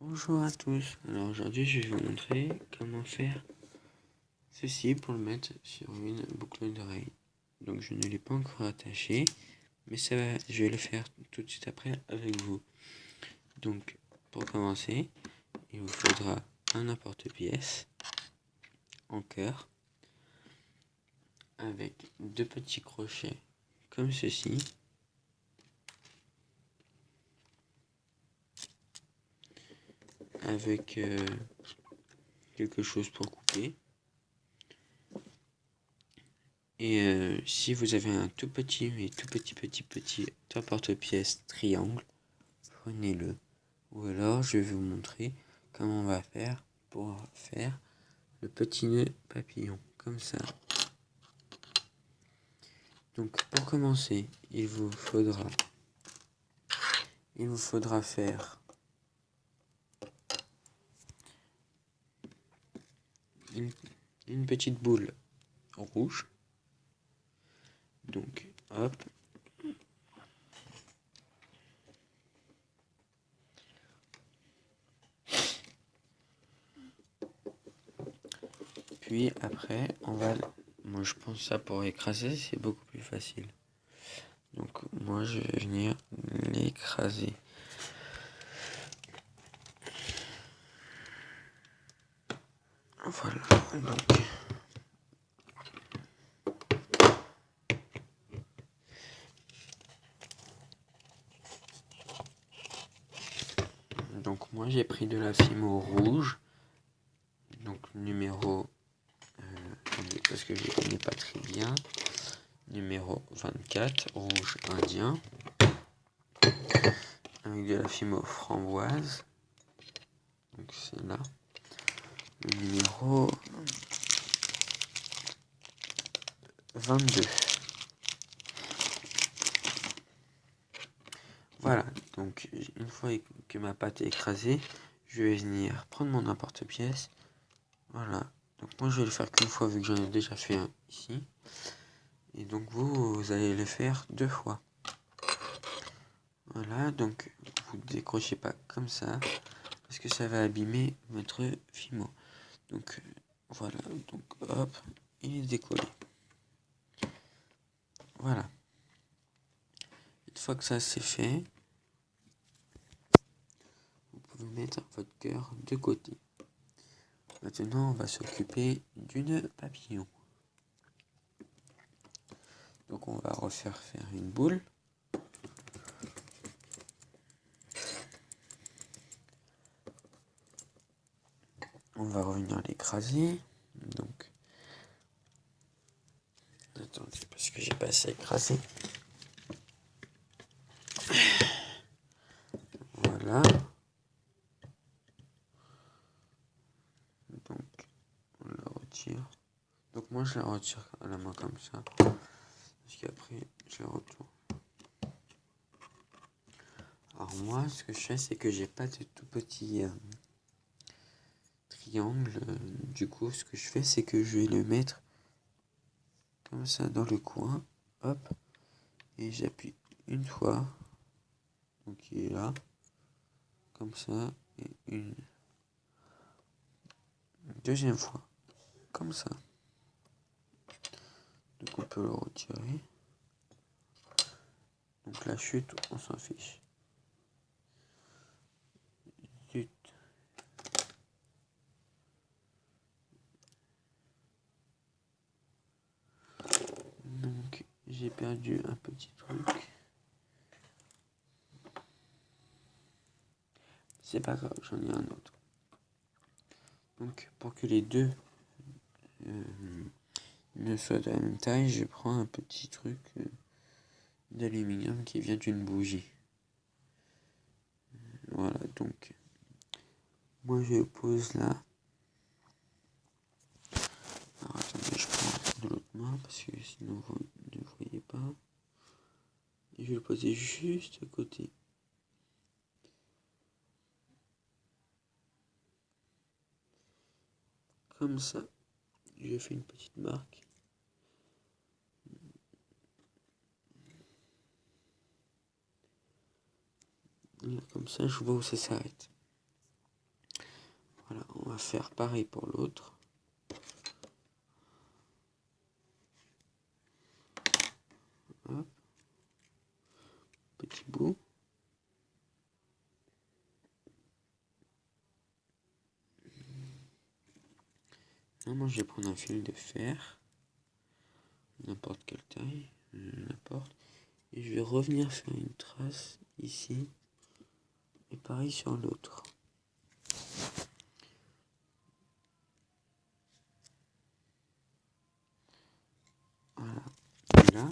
Bonjour à tous, alors aujourd'hui je vais vous montrer comment faire ceci pour le mettre sur une boucle d'oreille. Donc je ne l'ai pas encore attaché, mais je vais le faire tout de suite après avec vous. Donc pour commencer, il vous faudra un emporte-pièce en cœur avec deux petits crochets comme ceci. Avec quelque chose pour couper. Et si vous avez un tout petit emporte-pièce triangle, prenez-le. Ou alors je vais vous montrer comment on va faire pour faire le petit nœud papillon, comme ça. Donc pour commencer, il vous faudra faire une petite boule rouge. Donc hop. Puis après, moi je pense ça pour écraser, c'est beaucoup plus facile. Donc moi je vais venir l'écraser. Voilà, donc moi j'ai pris de la Fimo rouge, donc numéro, parce que je ne connais pas très bien, numéro 24, rouge indien, avec de la Fimo framboise, donc c'est là, le numéro 22. Voilà, donc une fois que ma pâte est écrasée, je vais venir prendre mon emporte-pièce. Voilà, donc moi je vais le faire qu'une fois vu que j'en ai déjà fait un ici. Et donc vous allez le faire 2 fois. Voilà, donc vous décrochez pas comme ça, parce que ça va abîmer votre Fimo. Donc voilà, donc hop, il est décollé. Voilà. Une fois que ça c'est fait, vous pouvez mettre votre cœur de côté. Maintenant, on va s'occuper d'une papillon. Donc on va refaire une boule. On va revenir l'écraser. Donc, attendez, parce que j'ai pas assez écrasé. Voilà. Donc, on la retire. Donc moi, je la retire à la main comme ça. Parce qu'après, je la retourne. Alors moi, ce que je fais, c'est que j'ai pas de tout petit triangle. Du coup, ce que je fais, c'est que je vais le mettre comme ça dans le coin. Hop. Et j'appuie une fois. Donc il est là. Comme ça. Et une deuxième fois. Comme ça. Donc on peut le retirer. Donc la chute, on s'en fiche. Zut. Donc j'ai perdu un petit truc. C'est pas grave, j'en ai un autre. Donc pour que les deux ne soient de la même taille, je prends un petit truc d'aluminium qui vient d'une bougie. Voilà, donc moi je le pose là. Alors attendez, je prends de l'autre main parce que sinon vous ne voyez pas. Et je vais le poser juste à côté. Comme ça. J'ai fait une petite marque. Et comme ça, je vois où ça s'arrête. Voilà, on va faire pareil pour l'autre. Hop. Petit bout. Moi, je vais prendre un fil de fer, n'importe quelle taille, n'importe, et je vais revenir faire une trace ici, et pareil sur l'autre. Voilà. Et là,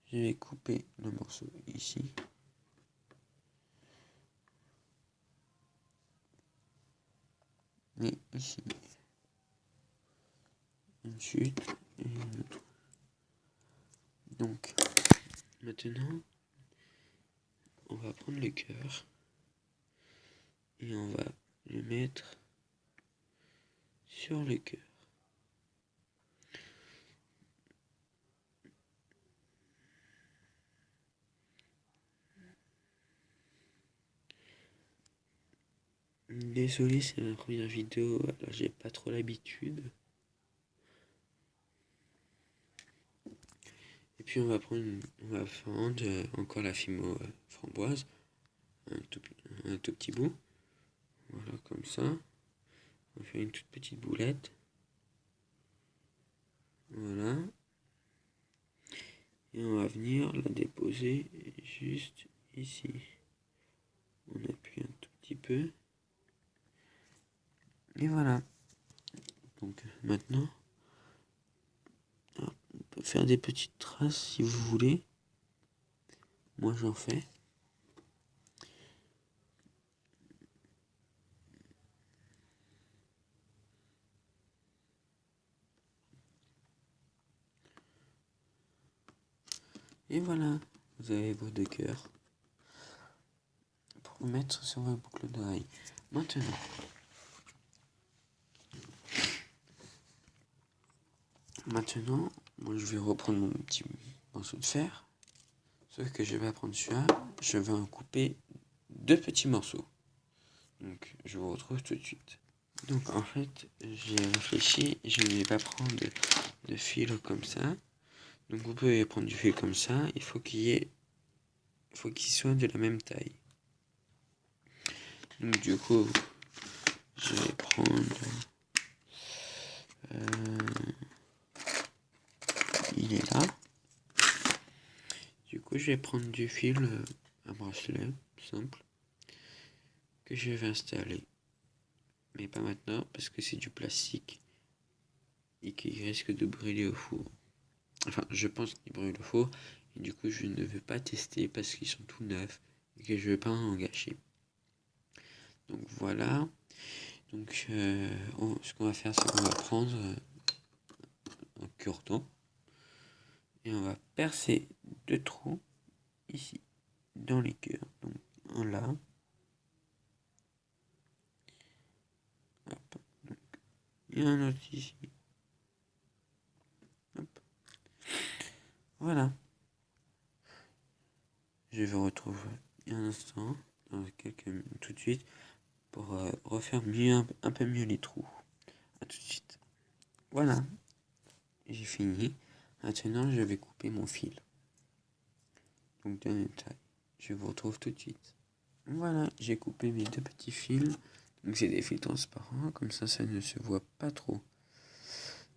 je vais couper le morceau ici. Et ici. Une chute et une autre. Donc, maintenant, on va prendre le cœur et on va le mettre sur le cœur. Désolé, c'est ma première vidéo, alors j'ai pas trop l'habitude. Et puis on va prendre encore la fimo framboise, un tout petit bout. Voilà, comme ça. On va faire une toute petite boulette. Voilà. Et on va venir la déposer juste ici. On appuie un tout petit peu. Et voilà. Donc maintenant, on peut faire des petites traces si vous voulez. Moi j'en fais. Et voilà, vous avez vos deux cœurs pour mettre sur vos boucles d'oreilles. Maintenant, moi je vais reprendre mon petit morceau de fer. Sauf que je vais prendre celui-là, je vais en couper deux petits morceaux. Donc je vous retrouve tout de suite. Donc en fait, j'ai réfléchi, je ne vais pas prendre de fil comme ça. Donc vous pouvez prendre du fil comme ça, il faut qu'il soit de la même taille. Donc du coup, je vais prendre il est là. Du coup, je vais prendre du fil à bracelet simple que je vais installer. Mais pas maintenant parce que c'est du plastique et qui risque de brûler au four. Enfin, je pense qu'ils brûlent au four. Et du coup, je ne veux pas tester parce qu'ils sont tout neufs et que je ne veux pas en gâcher. Donc voilà. Donc ce qu'on va faire, c'est qu'on va prendre un cure-dent et on va percer deux trous ici dans les cœurs. Donc un là. Hop. Donc, et un autre ici. Hop. Voilà. Je vous retrouve un instant, dans quelques minutes, tout de suite, pour refaire mieux, un peu mieux les trous. A tout de suite. Voilà, j'ai fini. Maintenant, je vais couper mon fil. Donc de même taille. Je vous retrouve tout de suite. Voilà, j'ai coupé mes deux petits fils. Donc c'est des fils transparents, comme ça ne se voit pas trop.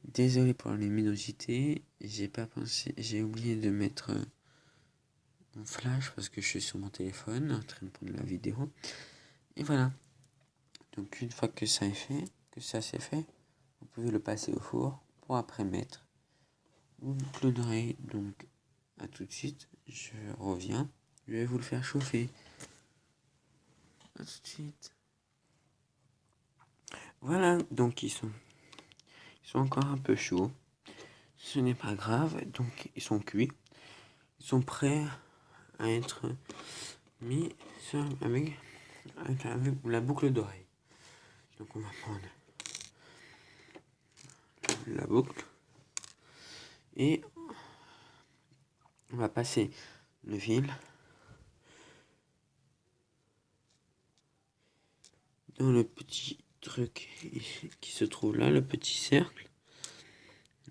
Désolé pour la luminosité, j'ai oublié de mettre mon flash parce que je suis sur mon téléphone en train de prendre la vidéo. Et voilà. Donc une fois que ça c'est fait, vous pouvez le passer au four pour après mettre une boucle d'oreille. Donc à tout de suite, je reviens, je vais vous le faire chauffer. À tout de suite. Voilà, donc ils sont encore un peu chauds. Ce n'est pas grave, donc ils sont cuits. Ils sont prêts à être mis avec la boucle d'oreille. Donc on va prendre la boucle et on va passer le fil dans le petit truc qui se trouve là, le petit cercle,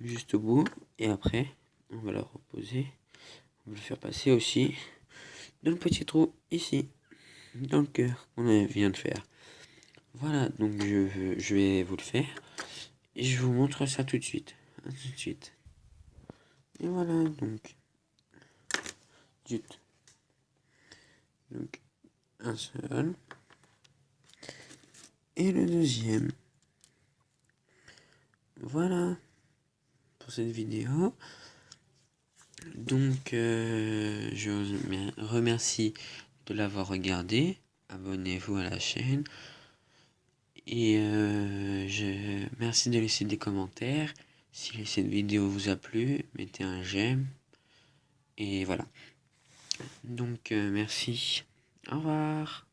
juste au bout. Et après, on va le reposer. On va le faire passer aussi dans le petit trou ici, dans le cœur qu'on vient de faire. Voilà, donc je vais vous le faire. Et je vous montre ça tout de suite. À tout de suite. Et voilà, donc. Zut. Donc, un seul. Et le deuxième. Voilà. Pour cette vidéo. Donc, je vous remercie de l'avoir regardé. Abonnez-vous à la chaîne. Et merci de laisser des commentaires. Si cette vidéo vous a plu, mettez un j'aime. Et voilà. Donc, merci. Au revoir.